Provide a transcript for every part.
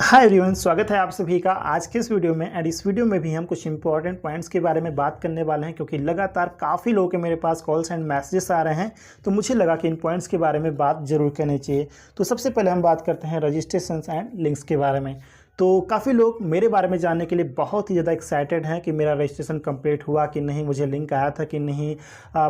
Hi everyone, स्वागत है आप सभी का आज के इस वीडियो में। एंड इस वीडियो में भी हम कुछ इंपॉर्टेंट पॉइंट्स के बारे में बात करने वाले हैं, क्योंकि लगातार काफ़ी लोगों के मेरे पास कॉल्स एंड मैसेजेस आ रहे हैं, तो मुझे लगा कि इन पॉइंट्स के बारे में बात जरूर करनी चाहिए। तो सबसे पहले हम बात करते हैं रजिस्ट्रेशन एंड लिंक्स के बारे में। तो काफ़ी लोग मेरे बारे में जानने के लिए बहुत ही ज़्यादा एक्साइटेड हैं कि मेरा रजिस्ट्रेशन कंप्लीट हुआ कि नहीं, मुझे लिंक आया था कि नहीं,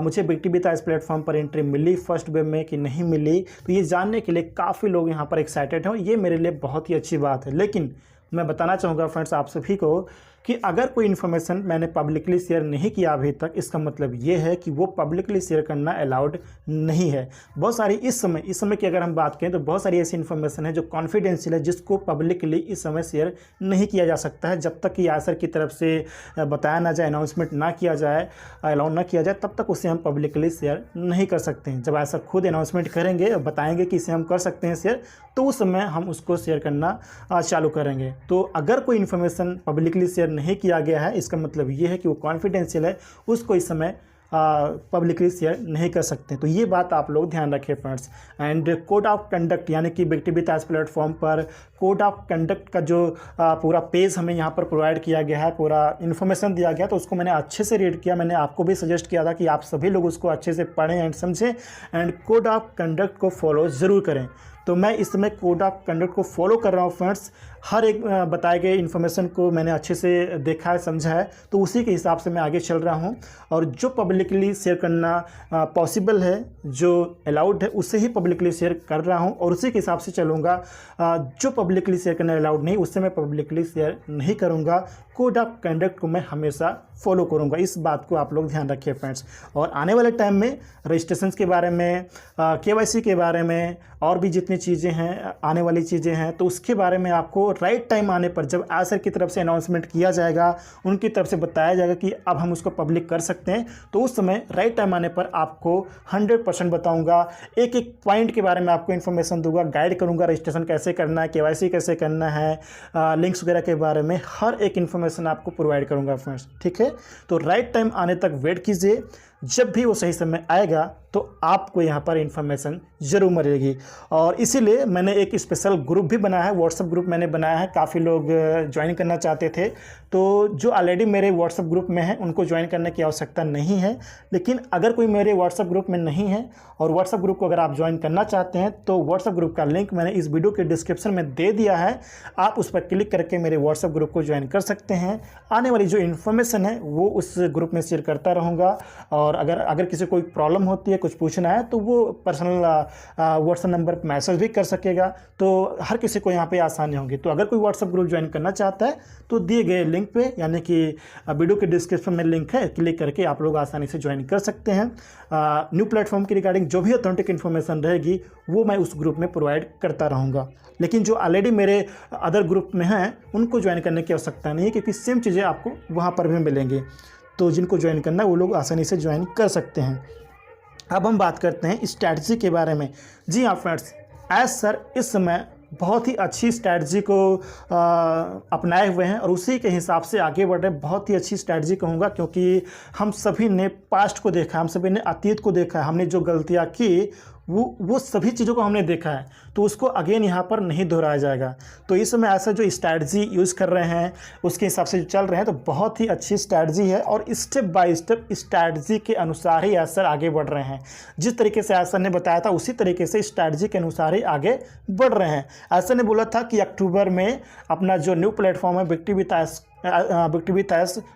मुझे बिग टीवी था इस प्लेटफॉर्म पर एंट्री मिली फर्स्ट वेब में कि नहीं मिली। तो ये जानने के लिए काफ़ी लोग यहाँ पर एक्साइटेड हैं और ये मेरे लिए बहुत ही अच्छी बात है। लेकिन मैं बताना चाहूँगा फ्रेंड्स आप सभी को कि अगर कोई इन्फॉर्मेशन मैंने पब्लिकली शेयर नहीं किया अभी तक, इसका मतलब ये है कि वो पब्लिकली शेयर करना अलाउड नहीं है। बहुत सारी इस समय की अगर हम बात करें तो बहुत सारी ऐसी इन्फॉर्मेशन है जो कॉन्फिडेंशियल है, जिसको पब्लिकली इस समय शेयर नहीं किया जा सकता है। जब तक कि आईएसआर की तरफ से बताया ना जाए, अनाउंसमेंट ना किया जाए, अलाउ ना किया जाए, तब तक उसे हम पब्लिकली शेयर नहीं कर सकते हैं। जब आईएसआर खुद अनाउंसमेंट करेंगे और बताएंगे कि इसे हम कर सकते हैं शेयर, तो उस समय हम उसको शेयर करना चालू करेंगे। तो अगर कोई इन्फॉर्मेशन पब्लिकली शेयर नहीं किया गया है, इसका मतलब ये है कि वो कॉन्फिडेंशियल है, उसको इस समय पब्लिकली शेयर नहीं कर सकते। तो ये बात आप लोग ध्यान रखें friends. And code of conduct, यानी कि बिग टीवी ताज प्लेटफॉर्म पर कोड ऑफ कंडक्ट का जो पूरा पेज हमें यहाँ पर प्रोवाइड किया गया है, पूरा इन्फॉर्मेशन दिया गया, तो उसको मैंने अच्छे से रीड किया। मैंने आपको भी सजेस्ट किया था कि आप सभी लोग उसको अच्छे से पढ़ें एंड समझें एंड कोड ऑफ कंडक्ट को फॉलो ज़रूर करें। तो मैं इस समय कोड ऑफ कंडक्ट को फॉलो कर रहा हूँ फ्रेंड्स। हर एक बताए गए इन्फॉर्मेशन को मैंने अच्छे से देखा है, समझा है, तो उसी के हिसाब से मैं आगे चल रहा हूँ। और जो पब्लिकली शेयर करना पॉसिबल है, जो अलाउड है, उसे ही पब्लिकली शेयर कर रहा हूँ और उसी के हिसाब से चलूँगा। जो पब्लिकली शेयर करना अलाउड नहीं, उससे मैं पब्लिकली शेयर नहीं करूँगा। कोड ऑफ कंडक्ट को मैं हमेशा फॉलो करूँगा। इस बात को आप लोग ध्यान रखिए फ्रेंड्स। और आने वाले टाइम में रजिस्ट्रेशन के बारे में, केवाईसी के बारे में, और भी जितनी चीज़ें हैं, आने वाली चीज़ें हैं, तो उसके बारे में आपको राइट टाइम आने पर, जब आईएसआर की तरफ से अनाउंसमेंट किया जाएगा, उनकी तरफ से बताया जाएगा कि अब हम उसको पब्लिक कर सकते हैं, तो उस समय राइट टाइम आने पर आपको 100% बताऊंगा। एक एक पॉइंट के बारे में आपको इन्फॉर्मेशन दूंगा, गाइड करूंगा, रजिस्ट्रेशन कैसे करना है, केवाईसी कैसे करना है, लिंक्स वगैरह के बारे में हर एक इन्फॉर्मेशन आपको प्रोवाइड करूंगा फ्रेंड्स। ठीक है, तो राइट टाइम आने तक वेट कीजिए। जब भी वो सही समय आएगा तो आपको यहाँ पर इन्फॉर्मेशन ज़रूर मिलेगी। और इसीलिए मैंने एक स्पेशल ग्रुप भी बनाया है, व्हाट्सएप ग्रुप मैंने बनाया है। काफ़ी लोग ज्वाइन करना चाहते थे, तो जो ऑलरेडी मेरे व्हाट्सएप ग्रुप में है उनको ज्वाइन करने की आवश्यकता नहीं है। लेकिन अगर कोई मेरे व्हाट्सएप ग्रुप में नहीं है और व्हाट्सएप ग्रुप को अगर आप ज्वाइन करना चाहते हैं, तो व्हाट्सएप ग्रुप का लिंक मैंने इस वीडियो के डिस्क्रिप्शन में दे दिया है। आप उस पर क्लिक करके मेरे व्हाट्सएप ग्रुप को ज्वाइन कर सकते हैं। आने वाली जो इन्फॉर्मेशन है वो उस ग्रुप में शेयर करता रहूँगा। और अगर किसी को कोई प्रॉब्लम होती है, कुछ पूछना है, तो वो पर्सनल व्हाट्सएप नंबर पर मैसेज भी कर सकेगा। तो हर किसी को यहाँ पे आसानी होगी। तो अगर कोई व्हाट्सएप ग्रुप ज्वाइन करना चाहता है तो दिए गए लिंक पे, यानी कि वीडियो के डिस्क्रिप्शन में लिंक है, क्लिक करके आप लोग आसानी से ज्वाइन कर सकते हैं। न्यू प्लेटफॉर्म की रिगार्डिंग जो भी ऑथेंटिक इन्फॉर्मेशन रहेगी वो मैं उस ग्रुप में प्रोवाइड करता रहूँगा। लेकिन जो ऑलरेडी मेरे अदर ग्रुप में हैं उनको ज्वाइन करने की आवश्यकता नहीं है, क्योंकि सेम चीज़ें आपको वहाँ पर भी मिलेंगी। तो जिनको ज्वाइन करना है वो लोग आसानी से ज्वाइन कर सकते हैं। अब हम बात करते हैं स्ट्रैटेजी के बारे में। जी हाँ फ्रेंड्स, सर इस समय बहुत ही अच्छी स्ट्रैटेजी को अपनाए हुए हैं और उसी के हिसाब से आगे बढ़ रहे। बहुत ही अच्छी स्ट्रैटेजी कहूँगा, क्योंकि हम सभी ने पास्ट को देखा है, हम सभी ने अतीत को देखा है। हमने जो गलतियाँ की वो सभी चीज़ों को हमने देखा है, तो उसको अगेन यहाँ पर नहीं दोहराया जाएगा। तो इस समय ऐसा जो स्ट्रैटेजी यूज़ कर रहे हैं उसके हिसाब से जो चल रहे हैं, तो बहुत ही अच्छी स्ट्रैटेजी है और स्टेप बाय स्टेप स्ट्रैटेजी के अनुसार ही आईएसआर आगे बढ़ रहे हैं। जिस तरीके से आईएसआर ने बताया था उसी तरीके से स्ट्रैटेजी के अनुसार ही आगे बढ़ रहे हैं। आईएसआर ने बोला था कि अक्टूबर में अपना जो न्यू प्लेटफॉर्म है बिग टीवी ताज,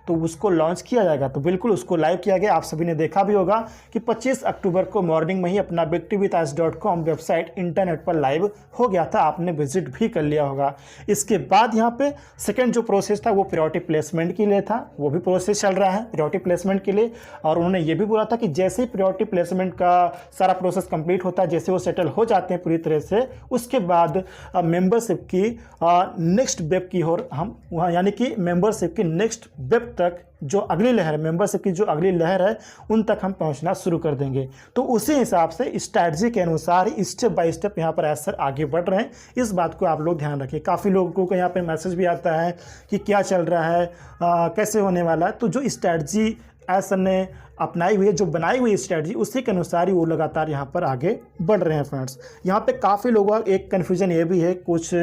तो उसको लॉन्च किया जाएगा। तो बिल्कुल उसको लाइव किया गया। आप सभी ने देखा भी होगा कि 25 अक्टूबर को मॉर्निंग में ही अपना bigtvtaj.com वेबसाइट इंटरनेट पर लाइव हो गया था। आपने विजिट भी कर लिया होगा। इसके बाद यहाँ पे सेकंड जो प्रोसेस था वो प्रायोरिटी प्लेसमेंट के लिए था। वो भी प्रोसेस चल रहा है प्रायोरिटी प्लेसमेंट के लिए। और उन्होंने ये भी बोला था कि जैसे ही प्रायोरिटी प्लेसमेंट का सारा प्रोसेस कंप्लीट होता है, जैसे वो सेटल हो जाते हैं पूरी तरह से, उसके बाद मेंबरशिप की नेक्स्ट वेब की ओर हम वहाँ, यानी कि मेंबरशिप की नेक्स्ट वेब तक जो अगली लहर है, मेंबरशिप की जो अगली लहर है, उन तक हम पहुंचना शुरू कर देंगे। तो उसी हिसाब से स्ट्रैटेजी के अनुसार स्टेप बाय स्टेप यहाँ पर आईएसआर आगे बढ़ रहे हैं। इस बात को आप लोग ध्यान रखिए। काफ़ी लोगों को यहाँ पे मैसेज भी आता है कि क्या चल रहा है, कैसे होने वाला है। तो जो स्ट्रैटेजी एसर ने अपनाई हुई है, जो बनाई हुई स्ट्रेटजी उसी के अनुसार ही वो लगातार यहाँ पर आगे बढ़ रहे हैं फ्रेंड्स। यहाँ पे काफ़ी लोगों का एक कन्फ्यूज़न ये भी है, कुछ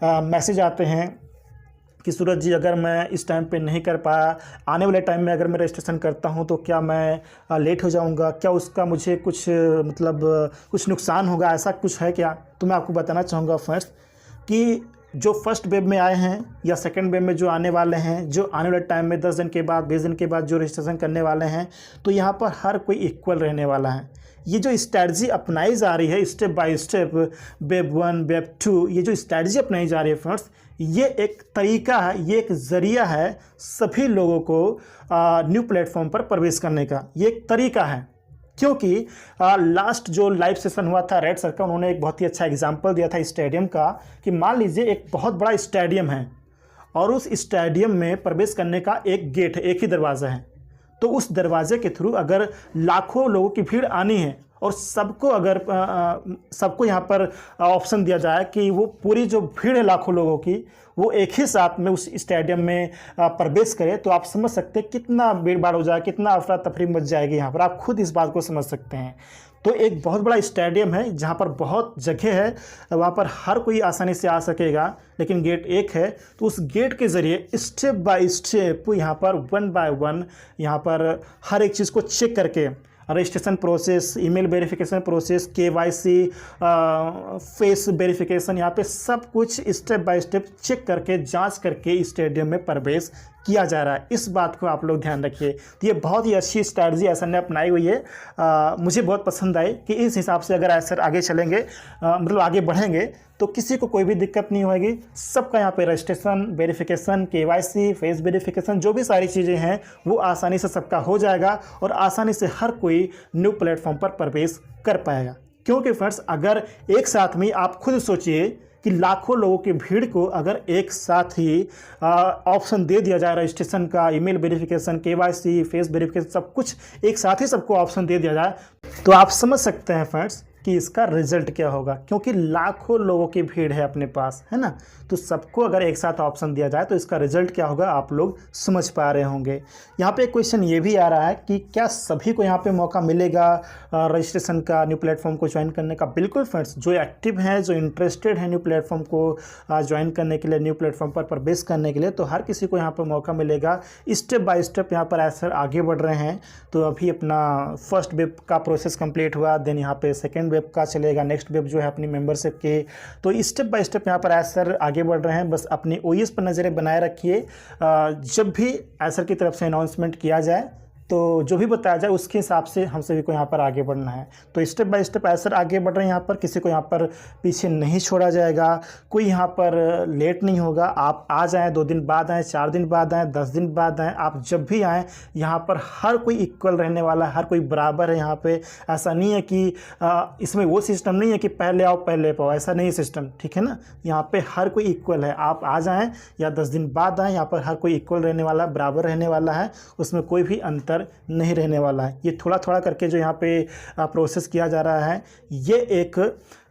मैसेज आते हैं कि सूरज जी अगर मैं इस टाइम पे नहीं कर पाया, आने वाले टाइम में अगर मैं रजिस्ट्रेशन करता हूँ तो क्या मैं लेट हो जाऊँगा, क्या उसका मुझे कुछ मतलब कुछ नुकसान होगा, ऐसा कुछ है क्या? तो मैं आपको बताना चाहूँगा फ्रेंड्स कि जो फर्स्ट वेब में आए हैं या सेकंड वेब में जो आने वाले हैं, जो आने वाले टाइम में 10 दिन के बाद 20 दिन के बाद जो रजिस्ट्रेशन करने वाले हैं, तो यहाँ पर हर कोई इक्वल रहने वाला है। ये जो स्ट्रैटेजी अपनाई जा रही है step by step, web 1 web 2, ये जो स्ट्रैटेजी अपनाई जा रही है फ्रेंड्स, ये एक तरीका है, ये एक ज़रिया है सभी लोगों को न्यू प्लेटफॉर्म पर प्रवेश करने का। ये एक तरीका है, क्योंकि लास्ट जो लाइव सेशन हुआ था रेड सर का, उन्होंने एक बहुत ही अच्छा एग्जांपल दिया था स्टेडियम का, कि मान लीजिए एक बहुत बड़ा स्टेडियम है और उस स्टेडियम में प्रवेश करने का एक गेट है, एक ही दरवाज़ा है। तो उस दरवाजे के थ्रू अगर लाखों लोगों की भीड़ आनी है और सबको यहाँ पर ऑप्शन दिया जाए कि वो पूरी जो भीड़ है लाखों लोगों की, वो एक ही साथ में उस स्टेडियम में प्रवेश करे, तो आप समझ सकते हैं कितना भीड़ भाड़ हो जाए, कितना अफरा तफरी मच जाएगी। यहाँ पर आप खुद इस बात को समझ सकते हैं। तो एक बहुत बड़ा स्टेडियम है जहाँ पर बहुत जगह है, वहाँ पर हर कोई आसानी से आ सकेगा, लेकिन गेट एक है। तो उस गेट के ज़रिए स्टेप बाय स्टेप यहाँ पर 1 बाय 1 यहाँ पर हर एक चीज़ को चेक करके registration process, email verification process, KYC, face verification, यहाँ पे सब कुछ स्टेप बाय स्टेप चेक करके जांच करके स्टेडियम में प्रवेश किया जा रहा है। इस बात को आप लोग ध्यान रखिए। तो ये बहुत ही अच्छी स्ट्रैटेजी एसर ने अपनाई हुई है। मुझे बहुत पसंद आई कि इस हिसाब से अगर एसर आगे चलेंगे, मतलब आगे बढ़ेंगे, तो किसी को कोई भी दिक्कत नहीं होगी। सबका यहाँ पे registration, verification, KYC, face verification, जो भी सारी चीज़ें हैं वो आसानी से सबका हो जाएगा और आसानी से हर कोई न्यू प्लेटफॉर्म पर प्रवेश कर पाएगा। क्योंकि फ्रेंड्स, अगर एक साथ में आप खुद सोचिए कि लाखों लोगों की भीड़ को अगर एक साथ ही ऑप्शन दे दिया जाए रजिस्ट्रेशन का, email verification, KYC, face verification, सब कुछ एक साथ ही सबको ऑप्शन दे दिया जाए, तो आप समझ सकते हैं फ्रेंड्स कि इसका रिजल्ट क्या होगा। क्योंकि लाखों लोगों की भीड़ है अपने पास, है ना, तो सबको अगर एक साथ ऑप्शन दिया जाए तो इसका रिजल्ट क्या होगा आप लोग समझ पा रहे होंगे। यहाँ पे एक क्वेश्चन ये भी आ रहा है कि क्या सभी को यहाँ पे मौका मिलेगा रजिस्ट्रेशन का, न्यू प्लेटफॉर्म को ज्वाइन करने का? बिल्कुल फ्रेंड्स, जो एक्टिव हैं, जो इंटरेस्टेड हैं न्यू प्लेटफॉर्म को ज्वाइन करने के लिए, न्यू प्लेटफॉर्म पर प्रवेश करने के लिए, तो हर किसी को यहाँ पर मौका मिलेगा। स्टेप बाय स्टेप यहाँ पर एसर आगे बढ़ रहे हैं। तो अभी अपना फर्स्ट वेब का प्रोसेस कंप्लीट हुआ, देन यहाँ पे सेकेंड वेब का चलेगा, नेक्स्ट वेब जो है अपनी मेंबरशिप के। तो स्टेप बाय स्टेप यहाँ पर एसर आगे बढ़ रहे हैं। बस अपनी ओएस पर नज़रें बनाए रखिए। जब भी एसर की तरफ से अनाउंसमेंट किया जाए तो जो भी बताया जाए उसके हिसाब से हम सभी को यहाँ पर आगे बढ़ना है। तो स्टेप बाय स्टेप एसर आगे बढ़ रहे हैं यहाँ पर, किसी को यहाँ पर पीछे नहीं छोड़ा जाएगा, कोई यहाँ पर लेट नहीं होगा। आप आ जाएँ, 2 दिन बाद आएँ, 4 दिन बाद आएँ, 10 दिन बाद आएँ, आप जब भी आएँ, यहाँ पर हर कोई इक्वल रहने वाला है, हर कोई बराबर है। यहाँ पे ऐसा नहीं है कि इसमें वो सिस्टम नहीं है कि पहले आओ पहले पाओ, ऐसा नहीं है सिस्टम, ठीक है ना। यहाँ पे हर कोई इक्वल है, आप आ जाएँ या 10 दिन बाद आएँ, यहाँ पर हर कोई इक्वल रहने वाला है, बराबर रहने वाला है, उसमें कोई भी अंतर नहीं रहने वाला है। ये थोड़ा थोड़ा करके जो यहाँ पे प्रोसेस किया जा रहा है, ये एक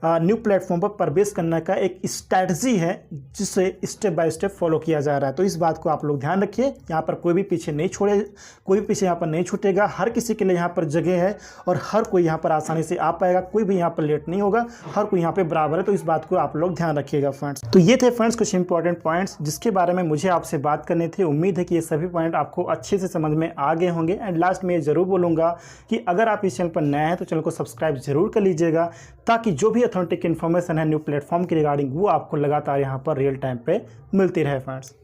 न्यू प्लेटफॉर्म पर प्रवेश करने का एक स्ट्रैटेजी है जिसे स्टेप बाय स्टेप फॉलो किया जा रहा है। तो इस बात को आप लोग ध्यान रखिए। यहाँ पर कोई भी पीछे नहीं छोड़े, कोई भी पीछे यहाँ पर नहीं छूटेगा। हर किसी के लिए यहाँ पर जगह है और हर कोई यहाँ पर आसानी से आ पाएगा, कोई भी यहाँ पर लेट नहीं होगा, हर कोई यहाँ पर बराबर है। तो इस बात को आप लोग ध्यान रखिएगा फ्रेंड्स। तो ये थे फ्रेंड्स कुछ इंपॉर्टेंट पॉइंट्स जिसके बारे में मुझे आपसे बात करनी थी। उम्मीद है कि ये सभी पॉइंट आपको अच्छे से समझ में आ गए होंगे। एंड लास्ट में ये ज़रूर बोलूँगा कि अगर आप इस चैनल पर नए हैं तो चैनल को सब्सक्राइब जरूर कर लीजिएगा, ताकि जो भी अथेंटिक इन्फॉर्मेशन है न्यू प्लेटफॉर्म के रिगार्डिंग वो आपको लगातार यहाँ पर रियल टाइम पे मिलती रहे फ्रेंड्स।